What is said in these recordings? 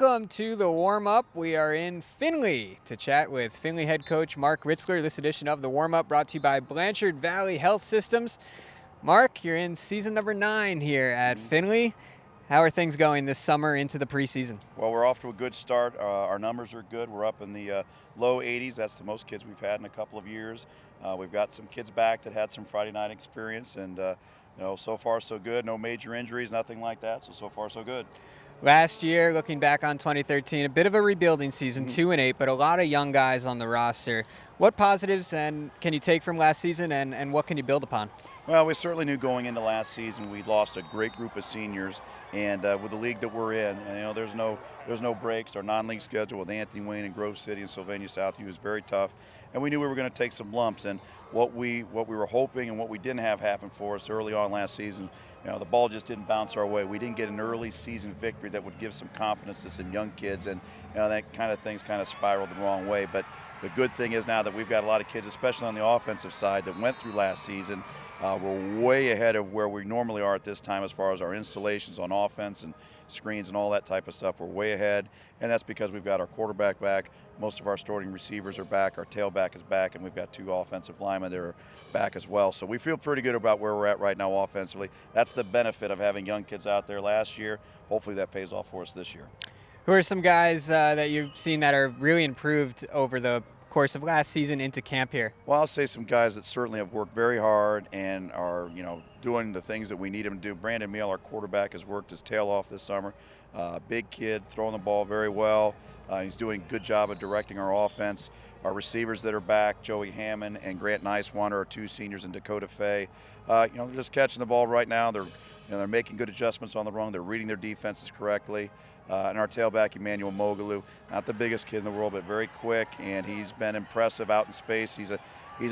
Welcome to the warm-up. We are in Findlay to chat with Findlay head coach Mark Ritzler. This edition of the warm-up brought to you by Blanchard Valley Health Systems. Mark, you're in season number 9 here at Findlay. How are things going this summer into the preseason? Well, we're off to a good start. Our numbers are good. We're up in the low 80s. That's the most kids we've had in a couple of years. We've got some kids back that had some Friday night experience, and so far so good. No major injuries, nothing like that. So far so good. Last year, looking back on 2013, a bit of a rebuilding season, 2-8, but a lot of young guys on the roster. What positives can you take from last season, and what can you build upon? Well, we certainly knew going into last season we lost a great group of seniors, and with the league that we're in, there's no breaks. Our non-league schedule with Anthony Wayne and Grove City and Sylvania Southview is very tough, and we knew we were going to take some lumps. And what we were hoping and what we didn't have happen for us early on last season, the ball just didn't bounce our way. We didn't get an early season victory that would give some confidence to some young kids, and that kind of things kind of spiraled the wrong way. But the good thing is now that we've got a lot of kids, especially on the offensive side, that went through last season. We're way ahead of where we normally are at this time as far as our installations on offense and screens and all that type of stuff. We're way ahead, and that's because we've got our quarterback back. Most of our starting receivers are back. Our tailback is back, and we've got 2 offensive linemen that are back as well. So we feel pretty good about where we're at right now offensively. That's the benefit of having young kids out there last year. Hopefully that pays off for us this year. Who are some guys that you've seen that are really improved over the course of last season into camp here? Well, I'll say some guys that certainly have worked very hard and are, doing the things that we need them to do. Brandon Meal, our quarterback, has worked his tail off this summer. Big kid, throwing the ball very well. He's doing a good job of directing our offense. Our receivers that are back, Joey Hammond and Grant Nicewander, are 2 seniors, in Dakota Fay. They're just catching the ball right now. They're making good adjustments on the run. They're reading their defenses correctly. And our tailback, Emmanuel Mogaloo, not the biggest kid in the world, but very quick, and he's been impressive out in space. He's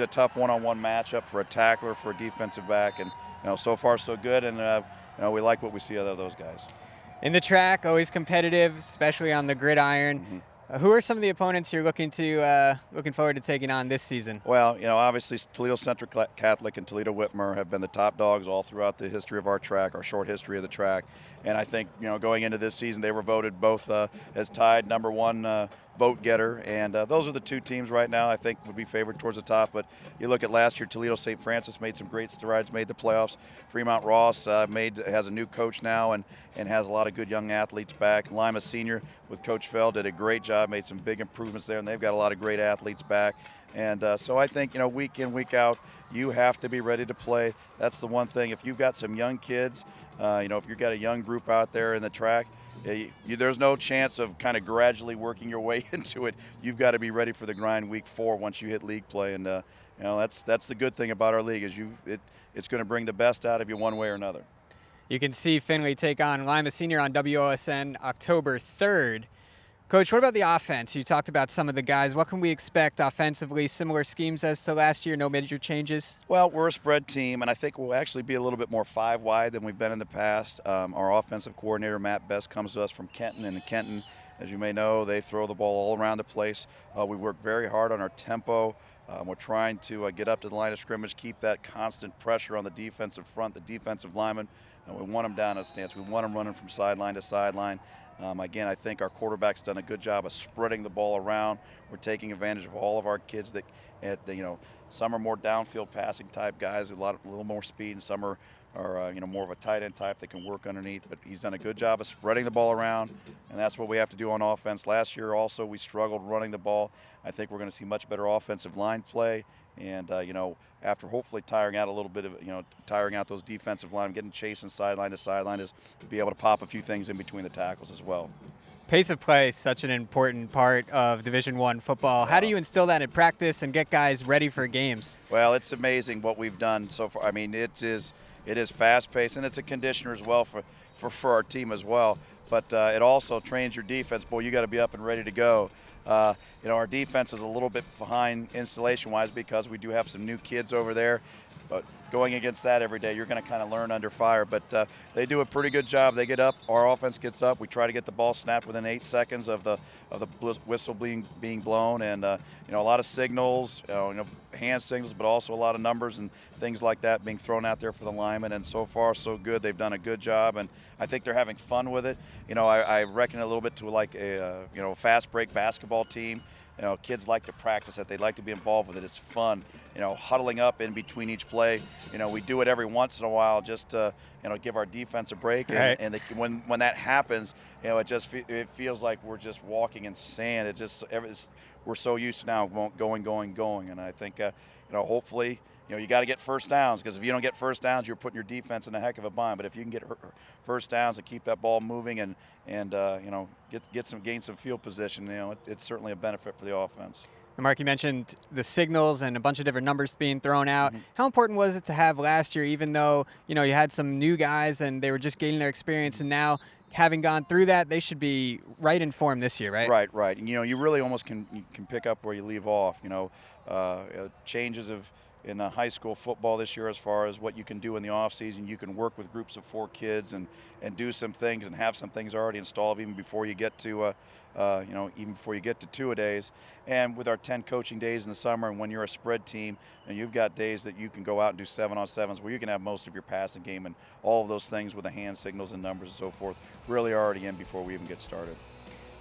a tough one-on-one matchup for a tackler, for a defensive back, and so far so good. And we like what we see out of those guys. In the track, always competitive, especially on the gridiron. Who are some of the opponents you're looking forward to taking on this season? Well, obviously Toledo Central Catholic and Toledo Whitmer have been the top dogs all throughout the history of our track, our short history of the track. And I think, going into this season, they were voted both as tied number 1 vote getter. And those are the 2 teams right now I think would be favored towards the top. But you look at last year, Toledo St. Francis made some great strides, made the playoffs. Fremont Ross has a new coach now and has a lot of good young athletes back. Lima Senior with Coach Fell did a great job, made some big improvements there, and they've got a lot of great athletes back. And so I think, week in, week out, you have to be ready to play. That's the one thing. If you've got some young kids, if you've got a young group out there in the track, there's no chance of kind of gradually working your way into it. You've got to be ready for the grind week 4 once you hit league play. And, that's the good thing about our league is it's going to bring the best out of you one way or another. You can see Findlay take on Lima Senior on WOSN October 3rd. Coach, what about the offense? You talked about some of the guys. What can we expect offensively? Similar schemes as to last year? No major changes? Well, we're a spread team, and I think we'll actually be a little bit more 5 wide than we've been in the past. Our offensive coordinator, Matt Best, comes to us from Kenton, and Kenton, as you may know, they throw the ball all around the place. We work very hard on our tempo. We're trying to get up to the line of scrimmage, keep that constant pressure on the defensive front, the defensive linemen. We want them down in a stance. We want them running from sideline to sideline. Again, I think our quarterback's done a good job of spreading the ball around. We're taking advantage of all of our kids that, some are more downfield passing type guys, a little more speed, and some are more of a tight end type that can work underneath. But he's done a good job of spreading the ball around, and that's what we have to do on offense. Last year also we struggled running the ball. I think we're going to see much better offensive line play. And, after hopefully tiring out a little bit of, tiring out those defensive line, getting chasing sideline to sideline, is to be able to pop a few things in between the tackles as well. Pace of play is such an important part of Division I football. How do you instill that in practice and get guys ready for games? Well, it's amazing what we've done so far. I mean, it is fast-paced, and it's a conditioner as well for our team as well. But it also trains your defense. Boy, you got to be up and ready to go. Our defense is a little bit behind installation-wise because we do have some new kids over there. But going against that every day, you're going to kind of learn under fire. But they do a pretty good job. They get up. Our offense gets up. We try to get the ball snapped within 8 seconds of the whistle being blown, and a lot of signals, hand signals, but also a lot of numbers and things like that being thrown out there for the linemen. And so far, so good. They've done a good job, and I think they're having fun with it. I reckon a little bit to like a fast break basketball team. Kids like to practice it. They like to be involved with it. It's fun. Huddling up in between each play. We do it every once in a while just to, give our defense a break. Right. And when that happens, it feels like we're just walking in sand. We're so used to now going. And I think, hopefully, you got to get first downs, because if you don't get first downs, you're putting your defense in a heck of a bind. But if you can get first downs and keep that ball moving and gain some field position, it's certainly a benefit for the offense. And Mark, you mentioned the signals and a bunch of different numbers being thrown out. Mm-hmm. How important was it to have last year, even though you had some new guys and they were just gaining their experience, and now having gone through that, they should be right in form this year, right? Right. And, you really almost can pick up where you leave off. Changes in high school football this year as far as what you can do in the offseason. You can work with groups of 4 kids and do some things and have some things already installed even before you get to even before you get to 2-a-days. And with our 10 coaching days in the summer, and when you're a spread team and you've got days that you can go out and do 7-on-7s where you can have most of your passing game, and all of those things with the hand signals and numbers and so forth really are already in before we even get started.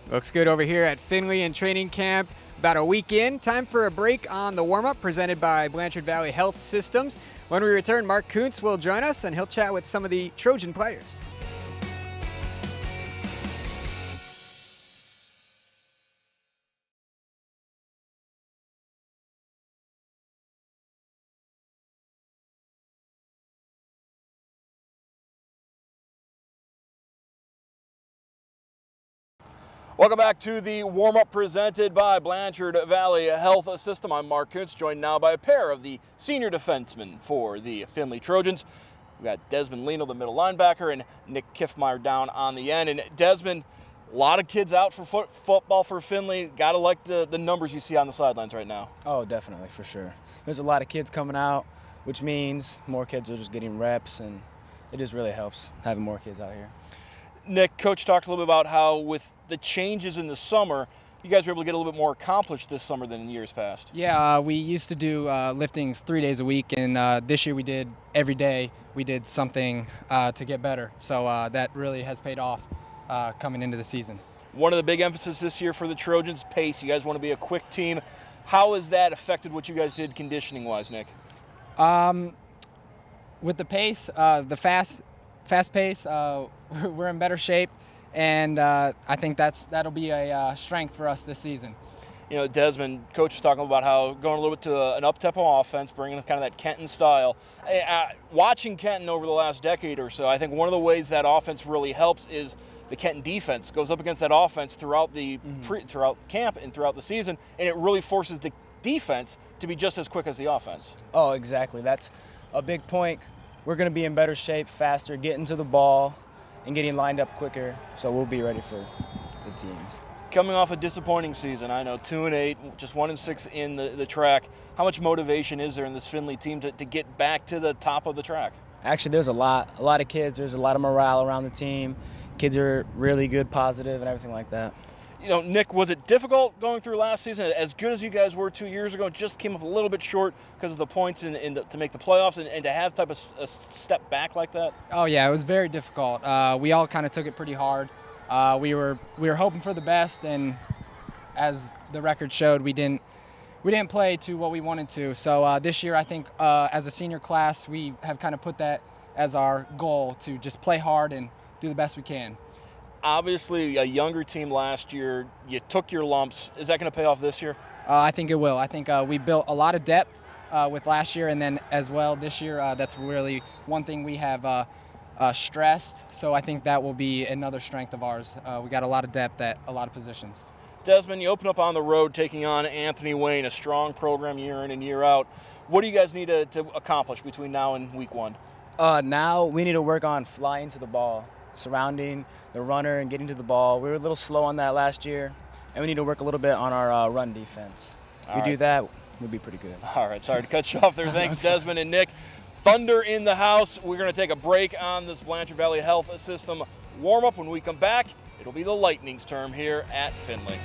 Looks good over here at Findlay in training camp. About a week in, time for a break on the warm-up presented by Blanchard Valley Health Systems. When we return, Mark Kuntz will join us, and he'll chat with some of the Trojan players. Welcome back to the warm-up presented by Blanchard Valley Health System. I'm Mark Kuntz, joined now by a pair of the senior defensemen for the Findlay Trojans. We've got Desmond Leno, the middle linebacker, and Nick Kiffmeyer down on the end. And Desmond, a lot of kids out for football for Findlay. Got to like the numbers you see on the sidelines right now. Oh, definitely, for sure. There's a lot of kids coming out, which means more kids are just getting reps, and it just really helps having more kids out here. Nick, Coach talked a little bit about how with the changes in the summer, you guys were able to get a little bit more accomplished this summer than in years past. Yeah, we used to do liftings 3 days a week, and this year we did every day. We did something to get better, so that really has paid off coming into the season. One of the big emphasis this year for the Trojans, pace. You guys want to be a quick team. How has that affected what you guys did conditioning-wise, Nick? With the pace, the fast pace, we're in better shape, and I think that'll be a strength for us this season. Desmond, Coach was talking about how going a little bit to an up-tempo offense, bringing kind of that Kenton style. Watching Kenton over the last decade or so, I think one of the ways that offense really helps is the Kenton defense goes up against that offense throughout the throughout camp and throughout the season, and it really forces the defense to be just as quick as the offense. Oh, exactly. That's a big point. We're going to be in better shape, faster, getting to the ball, and getting lined up quicker, so we'll be ready for the teams. Coming off a disappointing season, I know 2-8, just 1-6 in the track. How much motivation is there in this Findlay team to get back to the top of the track? Actually, there's a lot of kids. There's a lot of morale around the team. Kids are really good, positive, and everything like that. Nick, was it difficult going through last season? As good as you guys were 2 years ago, just came up a little bit short because of the points to make the playoffs, and to have type of a step back like that? Oh yeah, it was very difficult. We all kind of took it pretty hard. We were hoping for the best, and as the record showed, we didn't play to what we wanted to. So this year, I think as a senior class, we have kind of put that as our goal to just play hard and do the best we can. Obviously, a younger team last year, you took your lumps. Is that going to pay off this year? I think it will. I think we built a lot of depth with last year, and then as well this year, that's really one thing we have stressed. So I think that will be another strength of ours. We got a lot of depth at a lot of positions. Desmond, you open up on the road taking on Anthony Wayne, a strong program year in and year out. What do you guys need to accomplish between now and week 1? Now we need to work on flying to the ball, surrounding the runner and getting to the ball. We were a little slow on that last year, and we need to work a little bit on our run defense. If we do that, we'll be pretty good. All right, sorry to cut you off there. Thanks, Desmond and Nick. Thunder in the house. We're going to take a break on this Blanchard Valley Health System warm-up. When we come back, it'll be the Lightning's turn here at Findlay.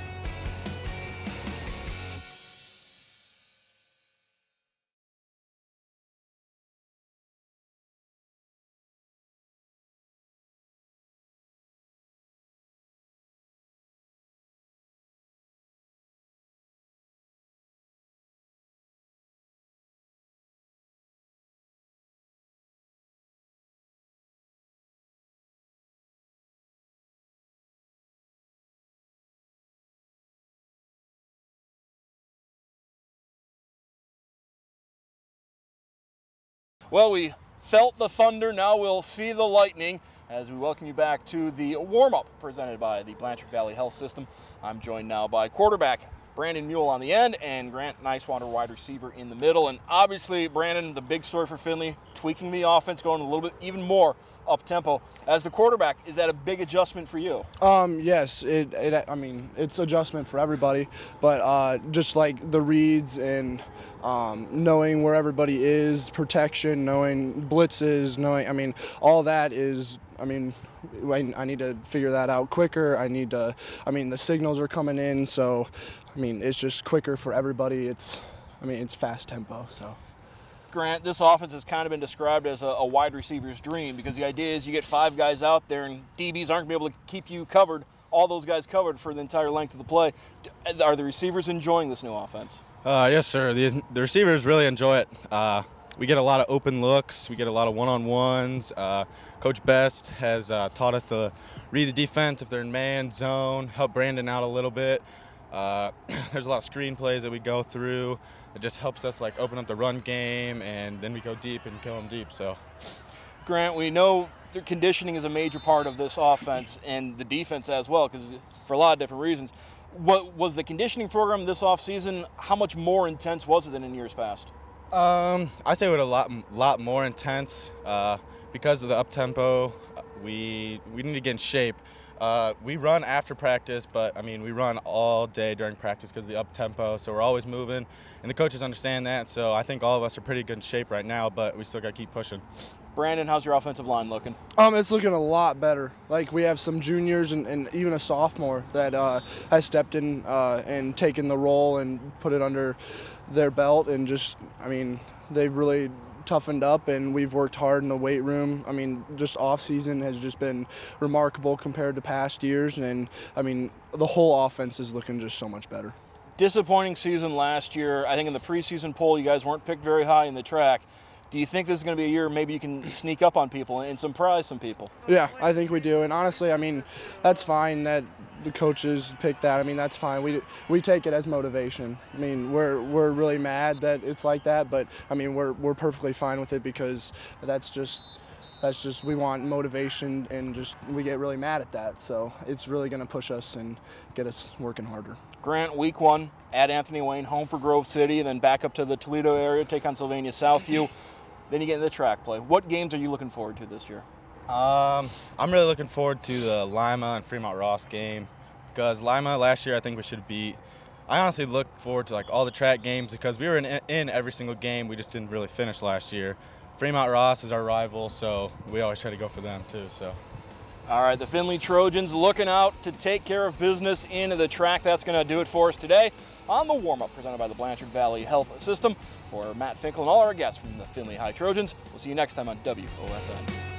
Well, we felt the thunder, now we'll see the lightning as we welcome you back to the warm-up presented by the Blanchard Valley Health System. I'm joined now by quarterback Brandon Mule on the end and Grant Nicewater, wide receiver, in the middle. And obviously, Brandon, the big story for Findlay, tweaking the offense, going a little bit even more up-tempo. As the quarterback, is that a big adjustment for you? Yes, I mean, it's adjustment for everybody, but just like the reads and knowing where everybody is, protection, knowing blitzes, I mean, all that is, I mean, I need to figure that out quicker. The signals are coming in, so, I mean, it's just quicker for everybody. It's fast tempo, so. Grant, this offense has kind of been described as a wide receiver's dream because the idea is you get 5 guys out there and DBs aren't going to be able to keep you covered, all those guys covered for the entire length of the play. Are the receivers enjoying this new offense? Yes, sir. The receivers really enjoy it. We get a lot of open looks. We get a lot of one-on-ones. Coach Best has taught us to read the defense if they're in man, zone, help Brandon out a little bit. There's a lot of screen plays that we go through. It just helps us like open up the run game, and then we go deep and kill them deep. So, Grant, we know the conditioning is a major part of this offense and the defense as well, because for a lot of different reasons. What was the conditioning program this offseason? How much more intense was it than in years past? I say it was a lot more intense because of the up tempo. We need to get in shape. We run after practice, but I mean we run all day during practice because of the up tempo. So we're always moving, and the coaches understand that. So I think all of us are pretty good in shape right now, but we still got to keep pushing. Brandon, how's your offensive line looking? It's looking a lot better. Like we have some juniors and even a sophomore that has stepped in and taken the role and put it under their belt, and just, I mean, they've really toughened up, and we've worked hard in the weight room. I mean, just off season has just been remarkable compared to past years, and I mean, the whole offense is looking just so much better. Disappointing season last year. I think in the preseason poll, you guys weren't picked very high in the track. Do you think this is going to be a year maybe you can sneak up on people and surprise some people? Yeah, I think we do. And honestly, I mean, that's fine that the coaches picked that. I mean, that's fine. We take it as motivation. I mean, we're really mad that it's like that, but I mean, we're perfectly fine with it because that's just we want motivation, and just we get really mad at that. So it's really going to push us and get us working harder. Grant, week 1 at Anthony Wayne, home for Grove City, and then back up to the Toledo area, take on Sylvania Southview. Then you get into the track play. What games are you looking forward to this year? I'm really looking forward to the Lima and Fremont Ross game because Lima last year I think we should beat. I honestly look forward to like all the track games because we were in every single game. We just didn't really finish last year. Fremont Ross is our rival, so we always try to go for them too. So. All right, the Findlay Trojans looking out to take care of business in the track. That's going to do it for us today on the warm-up presented by the Blanchard Valley Health System. For Matt Finkel and all our guests from the Findlay High Trojans, we'll see you next time on WOSN.